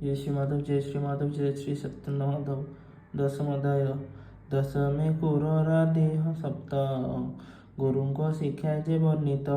जय श्री माधव, जय श्री माधव, जय श्री सत्येंद्र माधव। दशमोध्याय। दशमे कुररादेह सप्त गुरुଙ୍କ ଶିକ୍ଷା ଯେ ବର୍ଣ୍ଣିତ।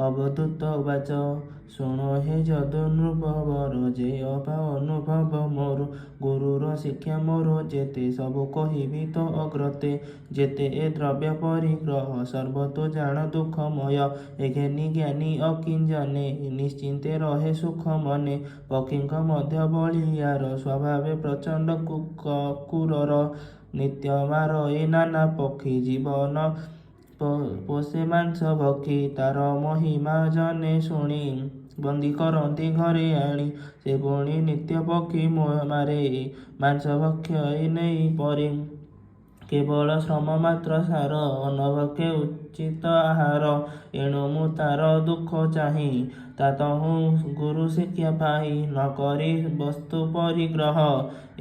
ଅବଧୂତ ଉବାଚ ଶୁଣ ହେ ଯଦୁନୃପବର, ଯେ ଅବା ଅନୁଭବ ମୋର। ଗୁରୁର ଶିକ୍ଷା ମୋର ଯେତେ, ସବୁ କହିବି ତ ଅଗ୍ରତେ। ଯେତେ ଏ ଦ୍ରବ୍ୟ ପରିଗ୍ରହ, ସର୍ବତୋ ଜାଣ ଦୁଃଖମୟ। ଏଘେନି ଜ୍ଞାନୀ ଅକିଞ୍ଜନେ, ନିଶ୍ଚିନ୍ତେ ରହେ ସୁଖ ମନେ। ପକ୍ଷୀଙ୍କ ମଧ୍ୟ ବଳିୟାର, ସ୍ୱଭାବେ ପ୍ରଚଣ୍ଡ କ୍ରୂରର। ନିତ୍ୟ ମାରଇ ନାନା ପକ୍ଷୀ, ଜୀବନ ପୋଷେ ମାଂସ ଭକ୍ଷୀ। ତାର ମହିମା ଜନେ ଶୁଣି, ବନ୍ଦୀ କରନ୍ତି ଘରେ ଆଣି। ସେ ପୁଣି ନିତ୍ୟ ପକ୍ଷୀ ମାରେ, ମାଂସ ଭକ୍ଷଇ ନେଇ ପରି। କେବଳ ଶ୍ରମ ମାତ୍ର ସାର, ଅନଭକ୍ଷେ ଉଚିତ ଆହାର। ଏଣୁ ମୁଁ ତାର ଦୁଃଖ ଚାହିଁ, ତା ତହୁଁ ଗୁରୁ ଶିକ୍ଷା ପାଇ। ନ କରି ବସ୍ତୁ ପରିଗ୍ରହ,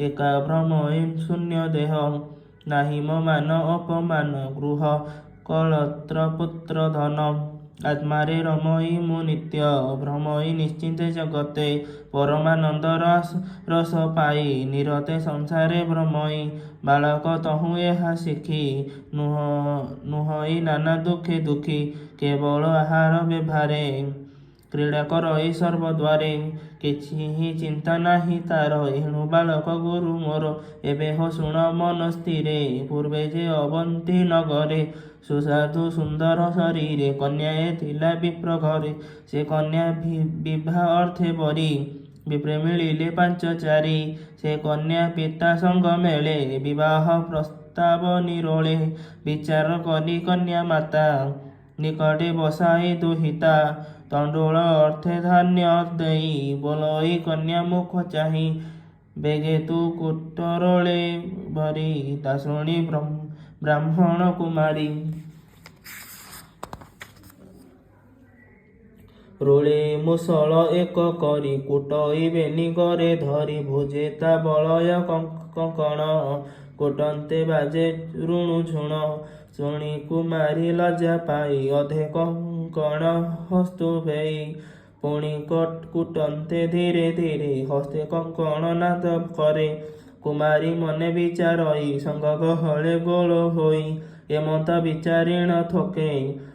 ଏକା ଭ୍ରମଇ ଶୂନ୍ୟ ଦେହ। ନାହିଁ ମୋ ମାନ ଅପମାନ, ଗୃହ କଳତ୍ର ପୁତ୍ର ଧନ। ଆତ୍ମାରେ ରମଇ ମୁଁ ନିତ୍ୟ, ଭ୍ରମଇ ନିଶ୍ଚିନ୍ତେ ଜଗତେ। ପରମାନନ୍ଦ ରସ ପାଇ, ନିରତେ ସଂସାରେ ଭ୍ରମଇ। ବାଳକ ତହୁଁ ଏହା ଶିଖି, ନୁହଇ ନାନା ଦୁଃଖେ ଦୁଃଖୀ। କେବଳ ଆହାର ବ୍ୟଭାରେ, କ୍ରୀଡ଼ା କରଇ ସର୍ବଦ୍ୱାରେ। କିଛି ଚିନ୍ତା ନାହିଁ ତାର, ଏଣୁ ବାଳକ ଗୁରୁ ମୋର। ଏବେ ହୋ ଶୁଣ ମନ ସ୍ଥିରେ, ପୂର୍ବେ ଯେ ଅବନ୍ତୀ ନଗରେ। ସୁସାଧୁ ସୁନ୍ଦର ଶରୀରେ, କନ୍ୟାଏ ଥିଲା ବିପ୍ର ଘରେ। ସେ କନ୍ୟା ବିଭା ଅର୍ଥେ ବରି, ବିପ୍ରେ ମିଳିଲେ ପାଞ୍ଚ ଚାରି। ସେ କନ୍ୟା ପିତା ସଙ୍ଗ ମେଳେ, ବିବାହ ପ୍ରସ୍ତାବ ନିରୋଳେ। ବିଚାର କରି କନ୍ୟା ମାତା, ନିକଟେ ବସାଇ ଦୁହିତା। ତଣ୍ଡୁଳ ଅର୍ଥେ ଧାନ୍ୟ ଦେଇ, ବୋଲଇ କନ୍ୟା ମୁଖ ଚାହିଁ। ବେଗେ ତୁ କୁଟରୋଳେ ଭରି, ତା ଶୁଣି ବ୍ରାହ୍ମଣ କୁମାରୀ। ରୋଳେ ମୁଷଳ ଏକ କରି, କୁଟଇ ବେନିଗରେ ଧରି। ଭୋଜେ ତା ବଳୟ କଙ୍କଣ, କୁଟନ୍ତେ ବାଜେ ରୁଣୁଝୁଣ। ଶୁଣି କୁମାରୀ ଲଜ୍ଜା ପାଇ, ଅଧେ କଙ୍କଣ ହସ୍ତୁ ଭେଇ। ପୁଣି କୁଟନ୍ତେ ଧୀରେ ଧୀରେ, ହସ୍ତେ କଙ୍କଣ ନାଦ କରେ। କୁମାରୀ ମନେ ବିଚାରଇ, ସଙ୍ଗ ଗହଳେ ଗୋଳ ହୋଇ। ଏମନ୍ତ ବିଚାରିଣ ଥୋକେ,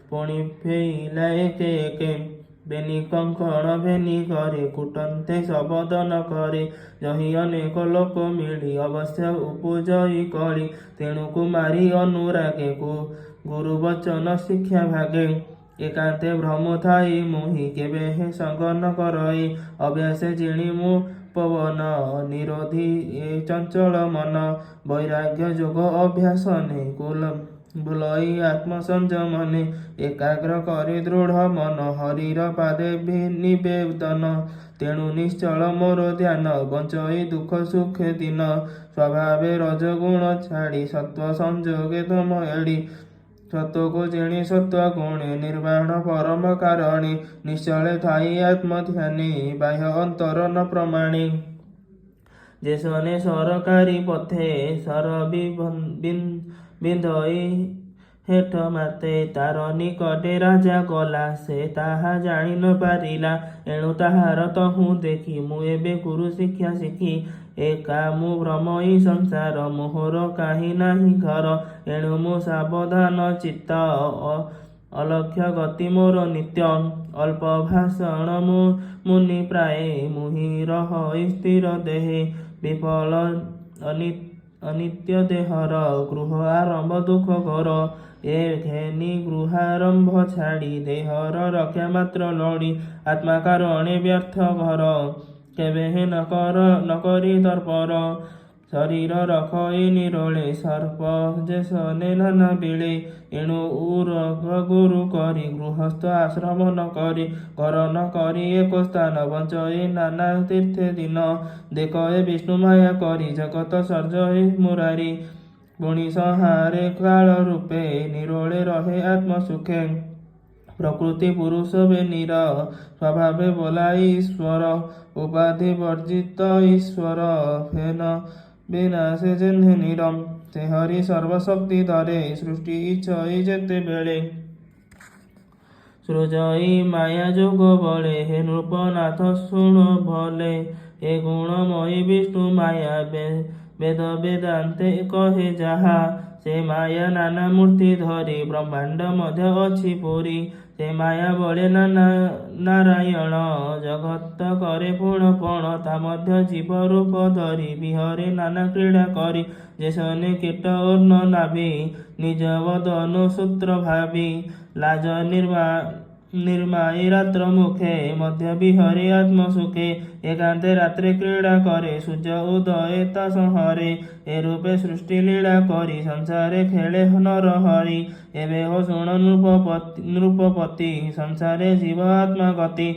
ପୁଣି ଫେଇଲା ଏକେ ଏକେ। ବେନି କଙ୍କଣ ଭେନି ଘରେ, କୁଟନ୍ତେ ଶବଦ ନ କରେ। ଯହି ଅନେକ ଲୋକ ମିଳି, ଅବଶ୍ୟ ଉପୁଜଇ କଳି। ତେଣୁ କୁମାରୀ ଅନୁରାଗେ, ଗୁରୁ ବଚନ ଶିକ୍ଷା ଭାଗେ। ଏକାନ୍ତେ ଭ୍ରମୁଥାଇ ମୁହିଁ, କେବେ ହେ ସଙ୍ଗ ନ କରଇ। ଅଭ୍ୟାସେ ଜିଣି ମୁଁ ପବନ, ନିରୋଧୀ ଏ ଚଞ୍ଚଳ ମନ। ବୈରାଗ୍ୟ ଯୋଗ ଅଭ୍ୟାସନେ, ଭୁଲଇ ଆତ୍ମ ସଂଯମନେ। ଏକାଗ୍ର କରି ଦୃଢ଼ ମନ, ହରିର ପାଦେ ନିବେଦନ। ତେଣୁ ନିଶ୍ଚଳ ମୋର ଧ୍ୟାନ, ବଞ୍ଚଇ ଦୁଃଖ ସୁଖେ ଦିନ। ସ୍ୱଭାବେ ରଜଗୁଣ ଛାଡ଼ି, ସତ୍ତ୍ୱ ସଂଯୋଗେ ତମ ଏଡ଼ି। ସତ୍ତ୍ୱକୁ ଜିଣି ସତ୍ତ୍ୱ ଗୁଣେ, ନିର୍ବାଣ ପରମ କାରଣେ। ନିଶ୍ଚଳେ ଥାଇ ଆତ୍ମଧ୍ୟାନେ, ବାହ୍ୟ ଅନ୍ତର ନ ପ୍ରମାଣେ। ଯେ ଶନେ ସରକାରୀ ପଥେ, ସର ବିନ୍ଧଇ ହେଠ ମାତେ। ତାର ନିକଟେ ରାଜା ଗଲା, ସେ ତାହା ଜାଣି ନ ପାରିଲା। ଏଣୁ ତାହାର ତହୁଁ ଦେଖି, ମୁଁ ଏବେ ଗୁରୁ ଶିକ୍ଷା ଶିଖି। ଏକା ମୁଁ ଭ୍ରମଇ ସଂସାର, ମୋହର କାହିଁ ନାହିଁ ଘର। ଏଣୁ ମୁଁ ସାବଧାନ ଚିତ୍ତ, ଅଲକ୍ଷ୍ୟ ଗତି ମୋର ନିତ୍ୟ। ଅଳ୍ପ ଭାଷଣ ମୁନି ପ୍ରାୟେ, ମୁହିଁ ରହଇ ସ୍ଥିର ଦେହେ। ବିଫଳ ଅନିତ୍ୟ ଦେହର, ଗୃହ ଆରମ୍ଭ ଦୁଃଖ ଘୋର। ଏ ଘେନି ଗୃହାରମ୍ଭ ଛାଡ଼ି, ଦେହର ରକ୍ଷା ମାତ୍ର ଲୋଡ଼ି। ଆତ୍ମା କାରଣେ ବ୍ୟର୍ଥ ଘର, କେବେ ହେ ନ କରି ତତ୍ପର। ଶରୀର ରଖଇ ନିରୋଳେ, ସର୍ପ ଯେ ଶନେ ନାନା ବିଳେ। ଏଣୁ ଉରଗ ଗୁରୁ କରି, ଗୃହସ୍ଥ ଆଶ୍ରମ ନ କରି। ଘର ନ କରି ଏକ ସ୍ଥାନ, ବଞ୍ଚଇ ନାନା ତୀର୍ଥେ ଦିନ। ଦେଖ ଏ ବିଷ୍ଣୁ ମାୟା କରି, ଜଗତ ସର୍ଜଇ ମୁରାରି। ପୁଣି ସଂହାରେ କାଳ ରୂପେ, ନିରୋଳେ ରହେ ଆତ୍ମ ସୁଖେ। ପ୍ରକୃତି ପୁରୁଷ ବେନିର, ସ୍ୱଭାବେ ବୋଲାଇ ଈଶ୍ୱର। ଉପାଧି ବର୍ଜିତ ଈଶ୍ୱର, ଫେନ ବିନାଶେ ଯେହ୍ନେ ନିର। ସେ ହରି ସର୍ବଶକ୍ତି ଧରେ, ସୃଷ୍ଟି ଇଚ୍ଛଇ ଯେତେବେଳେ। সৃজই মায়া যোগ বলে, হে নৃপনাথ শুণ ভলে। এ গুণময়ী বিষ্ণু মায়া বেদ বেদান্তে কহে যাহা, ସେ ମାୟା ନାନା ମୂର୍ତ୍ତି ଧରି ବ୍ରହ୍ମାଣ୍ଡ ମଧ୍ୟ ଅଛି ପୁରୀ। ସେ ମାୟା ବଳେ ନାରାୟଣ ଜଗତ କରେ ପୁଣ ପଣ, ତା ମଧ୍ୟ ଜୀବ ରୂପ ଧରି ବିହରେ ନାନା କ୍ରୀଡ଼ା କରି। ଯେ ଶନେ କୀଟ ଅର୍ଣ୍ଣ ନାଭି ନିଜ ବଦନୁ ସୂତ୍ର ଭାବି, ଲାଜ ନିର୍ମାଇ ରାତ୍ର ମୁଖେ ମଧ୍ୟ ବିହରେ ଆତ୍ମ ସୁଖେ। ଏକାନ୍ତେ ରାତ୍ରେ କ୍ରୀଡ଼ା করে ସୂର୍ଯ୍ୟ ଉଦୟ ତା ସଂହରେ, ଏ ରୂପେ ସୃଷ୍ଟି ଲୀଳା କରି ସଂସାରେ ଖେଳେ ନର ହରି। ଏବେ ହୋ ଶୁଣ ନୃପପତି, ସଂସାରେ ଜୀବ ଆତ୍ମା ଗତି।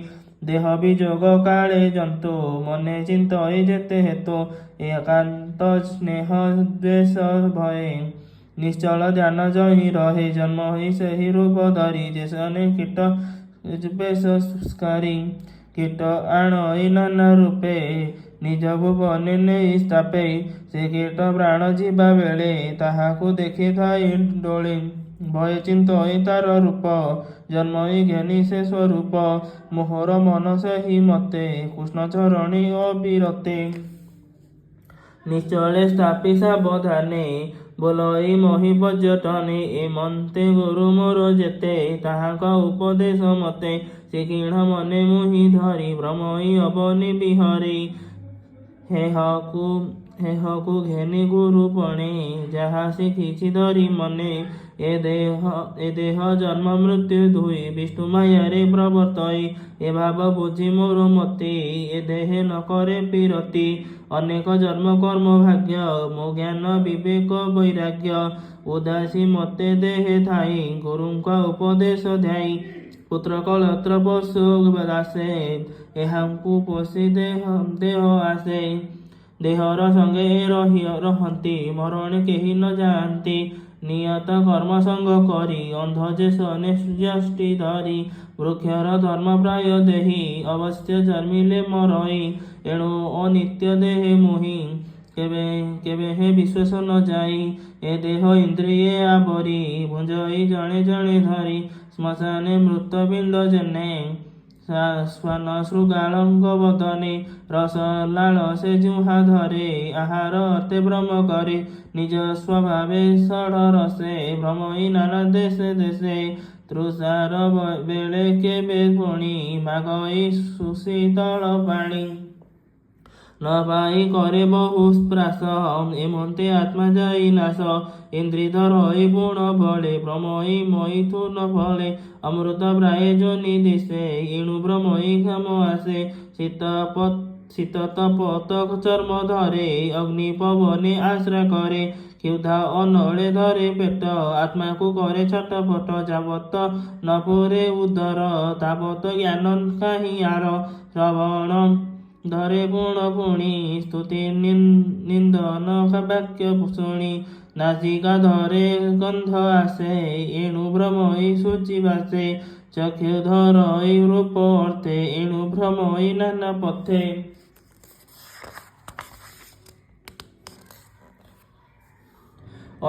ଦେହ ବିଯୋଗ କାଳେ ଜନ୍ତୁ, ମନେ ଚିନ୍ତଇ ଯେତେ ହେତୁ। ଏକାନ୍ତ ସ୍ନେହ ଦ୍ୱେଷ ଭୟେ, ନିଶ୍ଚଳ ଧ୍ୟାନ ଯହିଁ ରହେ। ଜନ୍ମ ହୋଇ ସେହି ରୂପ ଧରି, ଯେ ଶନେ କୀଟ ବେଶସ୍କାରୀ। କୀଟ ଆଣଇ ନାନା ରୂପେ, ନିଜ ଭୁବନେ ନେଇ ସ୍ଥାପେ। ସେ କୀଟ ପ୍ରାଣ ଯିବା ବେଳେ, ତାହାକୁ ଦେଖି ଥାଇ ଡୋଳେ। ଭୟେ ଚିନ୍ତଇ ତାର ରୂପ, ଜନ୍ମଇ ଘେନି ସେ ସ୍ୱରୂପ। ମୋହର ମନ ସେହି ମତେ, କୃଷ୍ଣ ଚରଣୀ ଅବିରତେ। ନିଶ୍ଚଳେ ସ୍ଥାପି ସାବଧାନେ, ବୋଲଇ ମହି ପର୍ଯ୍ୟଟନେ। ଏ ମନ୍ତେ ଗୁରୁ ମୋର ଯେତେ, ତାହାଙ୍କ ଉପଦେଶ ମତେ। ସେ କିଣ ମନେ ମୁହିଁ ଧରି, ଭ୍ରମଇ ଅବନି ବିହରି। ହେହକୁ ଘେନି ଗୁରୁ ପଣେ, ଯାହା ଶିଖିଛି ଧରି ମନେ। ଏ ଦେହ ଜନ୍ମ ମୃତ୍ୟୁ ଦୁଇ, ବିଷ୍ଣୁ ମାୟାରେ ପ୍ରବର୍ତ୍ତଇ। ଏ ଭାବ ବୁଝି ମୋର ମତି, ଏ ଦେହେ ନ କରେ ବିରତି। ଅନେକ ଜନ୍ମ କର୍ମ ଭାଗ୍ୟ, ମୋ ଜ୍ଞାନ ବିବେକ ବୈରାଗ୍ୟ। ଉଦାସୀ ମତେ ଦେହେ ଥାଇ, ଗୁରୁଙ୍କ ଉପଦେଶ ଧ୍ୟାଇ। ପୁତ୍ର କଳତ୍ର ପଶୁ ଦାସେ, ଏହାଙ୍କୁ ପୋଷି ଦେହ ଆସେ। ଦେହର ସଙ୍ଗେ ରହନ୍ତି, ମରଣେ କେହି ନ ଯାଆନ୍ତି। ନିୟତ କର୍ମ ସଙ୍ଗ କରି, ଅନ୍ଧ ଯେ ଶନେ ଯଷ୍ଟି ଧରି। ବୃକ୍ଷର ଧର୍ମ ପ୍ରାୟ ଦେହି, ଅବଶ୍ୟ ଜନ୍ମିଲେ ମରଇ। ଏଣୁ ଅନିତ୍ୟ ଦେହେ ମୁହିଁ, କେବେ ହେ ବିଶ୍ୱାସ ନ ଯାଇ। ଏ ଦେହ ଇନ୍ଦ୍ରିଏ ଆବରି, ଭୁଞ୍ଜଇ ଜଣେ ଜଣେ ଧରି। ଶ୍ମଶାନେ ମୃତ ପିଣ୍ଡ ଯେନେ, ଶ୍ୱାନ ଶୃଗାଳଙ୍କ ବଦନେ। ରସ ଲାଳ ସେ ଜିହ୍ୱା ଧରେ, ଆହାର ଅର୍ଥେ ଭ୍ରମ କରେ। ନିଜ ସ୍ୱଭାବେ ଷଢ଼ ରସେ, ଭ୍ରମଇ ନାନା ଦେଶେ ଦେଶେ। ତୃଷାର ବେଳେ କେବେ ପୁଣି, ମାଗଇ ସୁଶୀତଳ ପାଣି। ନ ପାଇ କରେ ବହୁ ସ୍ପ୍ରାଶ, ଏମନ୍ତେ ଆତ୍ମା ଯାଇ ନାଶ। ଇନ୍ଦ୍ରିଧରଇ ଗୁଣ ବଳେ, ଭ୍ରମଇ ମୈଥୁନ ଫଳେ। ଅମୃତ ପ୍ରାୟ ଯୋନି ଦିଶେ, ଏଣୁ ଭ୍ରମଇ ଘାମ ଆସେ। ଶୀତ ତପତ ଚର୍ମ ଧରେ, ଅଗ୍ନି ପବନେ ଆଶ୍ରା କରେ। କ୍ଷୁଧା ଅନଳେ ଧରେ ପେଟ, ଆତ୍ମାକୁ କରେ ଛଟପଟ। ଯାବତ ନ ପୁରେ ଉଦର, ତାବତ ଜ୍ଞାନ କାହିଁ ଆର। ଶ୍ରବଣ ଧରେ ଗୁଣ ପୁଣି, ସ୍ତୁତି ନିନ୍ଦନ ବାକ୍ୟ ଶୁଣି। ନାସିକା ଧରେ ଗନ୍ଧ ଆସେ, ଏଣୁ ଭ୍ରମଇ ସୂଚି ବାସେ। ଚକ୍ଷୁ ଧରଇ ରୂପ ଅର୍ଥେ, ଏଣୁ ଭ୍ରମଇ ନାନା ପଥେ।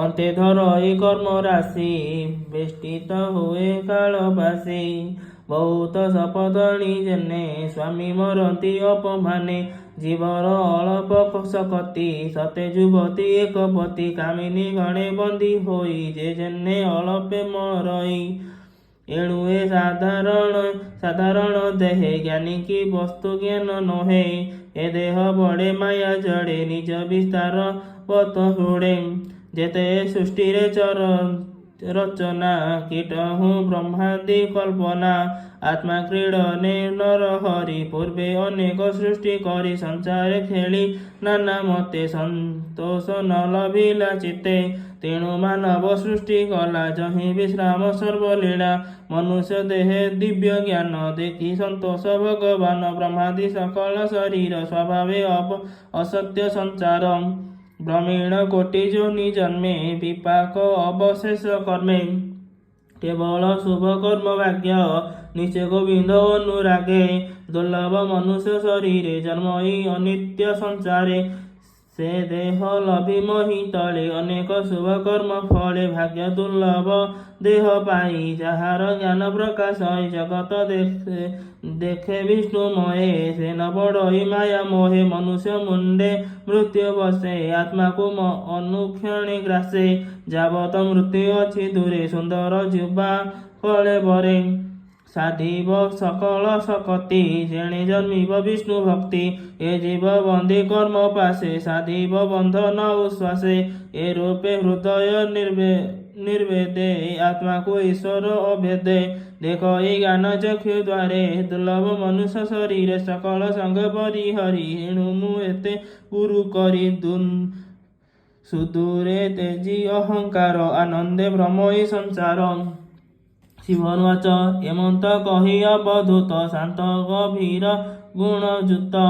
ଅନ୍ତେ ଧରଇ କର୍ମ ରାଶି, ବେଷ୍ଟିତ ହୁଏ କାଳ ବାସି। ବହୁତ ଶପଥଣି ଯେନେ, ସ୍ୱାମୀ ମରନ୍ତି ଅପମାନେ। ଜୀବର ଅଳପ ଶକତି, ସତେ ଯୁବତୀ ଏକପତି। କାମିନୀ ଗଣେ ବନ୍ଦୀ ହୋଇ, ଯେ ଯେନେ ଅଳପେ ମରଇ। ଏଣୁ ଏ ସାଧାରଣ ଦେହେ, ଜ୍ଞାନୀ କି ବସ୍ତୁ ଜ୍ଞାନ ନୋହେ। ଏ ଦେହ ବଡ଼େ ମାୟା ଜଡ଼େ, ନିଜ ବିସ୍ତାର ବତ ହୁଡ଼େ। ଯେତେ ସୃଷ୍ଟିରେ ରଚନା, କୀଟହୁ ବ୍ରହ୍ମାଦି କଳ୍ପନା। ଆତ୍ମା କ୍ରୀଡ଼ନେ ନର ହରି, ପୂର୍ବେ ଅନେକ ସୃଷ୍ଟି କରି। ସଂସାରେ ଖେଳି ନାନା ମତେ, ସନ୍ତୋଷ ନ ଲଭିଲା ଚିତ୍ତେ। ତେଣୁ ମାନବ ସୃଷ୍ଟି କଲା, ଯହିଁ ବିଶ୍ରାମ ସର୍ବଲୀଳା। ମନୁଷ୍ୟ ଦେହେ ଦିବ୍ୟ ଜ୍ଞାନ, ଦେଖି ସନ୍ତୋଷ ଭଗବାନ। ବ୍ରହ୍ମାଦି ସକଳ ଶରୀର, ସ୍ୱଭାବେ ଅସତ୍ୟ ସଂସାର। ବ୍ରହ୍ମୀଣ କୋଟି ଯୋନି ଜନ୍ମେ, ବିପାକ ଅବଶେଷ କର୍ମେ। କେବଳ ଶୁଭ କର୍ମ ଭାଗ୍ୟ, ନିଶ୍ଚେ ଗୋବିନ୍ଦ ଅନୁରାଗେ। ଦୁର୍ଲଭ ମନୁଷ୍ୟ ଶରୀରେ, ଜନ୍ମଇ ଅନିତ୍ୟ ସଂସାରେ। ସେ ଦେହ ଲଭି ମହି ତଳେ ଅନେକ ଶୁଭ କର୍ମ ଫଳେ ଭାଗ୍ୟ ଦୁର୍ଲଭ ଦେହ ପାଇ ଯାହାର ଜ୍ଞାନ ପ୍ରକାଶ ଜଗତ ଦେଖେ ବିଷ୍ଣୁମୟେ ସେ ନ ବଡ଼ଇ ମାୟା ମୋହେ ମନୁଷ୍ୟ ମୁଣ୍ଡେ ମୃତ୍ୟୁ ବସେ ଆତ୍ମାକୁ ଅନୁକ୍ଷଣେ ଗ୍ରାସେ ଯାବତ ମୃତ୍ୟୁ ଅଛି ଦୂରେ ସୁନ୍ଦର ଯୁବା କଳେ ବରେ ସାଧିବ ସକଳ ଶକତି ଯେଣେ ଜନ୍ମିବ ବିଷ୍ଣୁ ଭକ୍ତି ଏ ଜୀବ ବନ୍ଦୀ କର୍ମ ପାଶେ ସାଧିବ ବନ୍ଧନ ଉଶ୍ୱାସେ ଏ ରୂପେ ହୃଦୟ ନିର୍ବେଦେ ଆତ୍ମାକୁ ଈଶ୍ୱର ଅଭେଦେ ଦେଖ ଏଇ ଜ୍ଞାନ ଚକ୍ଷୁ ଦ୍ୱାରେ ଦୁର୍ଲଭ ମନୁଷ୍ୟ ଶରୀରେ ସକଳ ସଙ୍ଗ ପରିହରି ଏଣୁ ମୁଁ ଏତେ ଗୁରୁ କରି ସୁଦୂରେ ତେଜି ଅହଙ୍କାର ଆନନ୍ଦେ ଭ୍ରମ ଏଇ ସଂସାର ଶିବନୁବାଚ ଏମନ୍ତ କହି ଅବଧୂତ ଶାନ୍ତ ଗଭୀର ଗୁଣଯୁକ୍ତ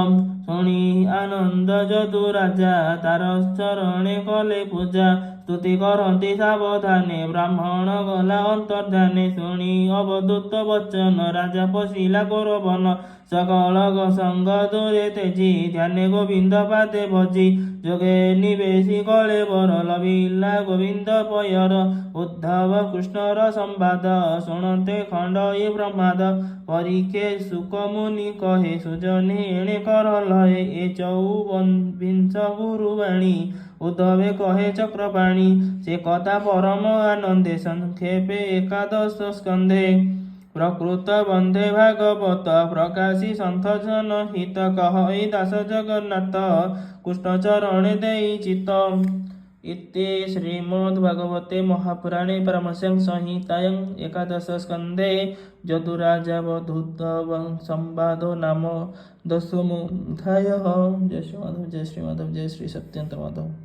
ଶୁଣି ଆନନ୍ଦ ଯଦୁ ରାଜା ତାର ଚରଣେ କଲେ ପୂଜା ସ୍ତୁତି କରନ୍ତି ସାବଧାନେ ବ୍ରାହ୍ମଣ ଗଲା ଅନ୍ତର୍ଧାନେ ଶୁଣି ଅବଧୂତ ବଚନ ରାଜା ପଶିଲା ଗୌରବନ ସକଳ ସଙ୍ଗ ଦୂରେ ତେଜି ଧ୍ୟାନେ ଗୋବିନ୍ଦ ପାଦେ ଭଜି ଯୋଗେ ନିବେଶୀ କଳେ ବର ଲଭିଲା ଗୋବିନ୍ଦ ପୟର ଉଦ୍ଧବ କୃଷ୍ଣର ସମ୍ବାଦ ଶୁଣନ୍ତେ ଖଣ୍ଡ ଏ ବ୍ରହ୍ମାଦ ପରୀକ୍ଷେ ସୁକ ମୁନି କହେ ସୁଜନେ ଏଣେ କର ଲହେ ଏ ଚଉବିଂଶ ଗୁରୁବାଣୀ ଉଦ୍ଧବେ କହେ ଚକ୍ରପାଣି ସେ କଥା ପରମ ଆନନ୍ଦେ ସଂକ୍ଷେପେ ଏକାଦଶ ସ୍କନ୍ଧେ ପ୍ରକୃତ ବନ୍ଧେ ଭାଗବତ ପ୍ରକାଶୀ ସନ୍ଥ ଜନ ହିତ କହ ଏ ଦାସ ଜଗନ୍ନାଥ କୃଷ୍ଣ ଚରଣେ ଦେଇ ଚିତ ଇତି ଶ୍ରୀମଦ୍ଭାଗବତେ ମହାପୁରାଣେ ପାରମହଂସ୍ୟାଂ ସଂହିତାୟାଂ ଏକାଦଶ ସ୍କନ୍ଧେ ଯଦୁରାଜାବଧୂତ ସମ୍ବାଦो ନାମ ଦଶମୋऽଧ୍ୟାୟଃ। ଜୟ ଶ୍ରୀ ମାଧବ, ଜୟ ଶ୍ରୀ ମାଧବ, ଜୟ ଶ୍ରୀ ସତ୍ୟନ୍ତ ମାଧବ।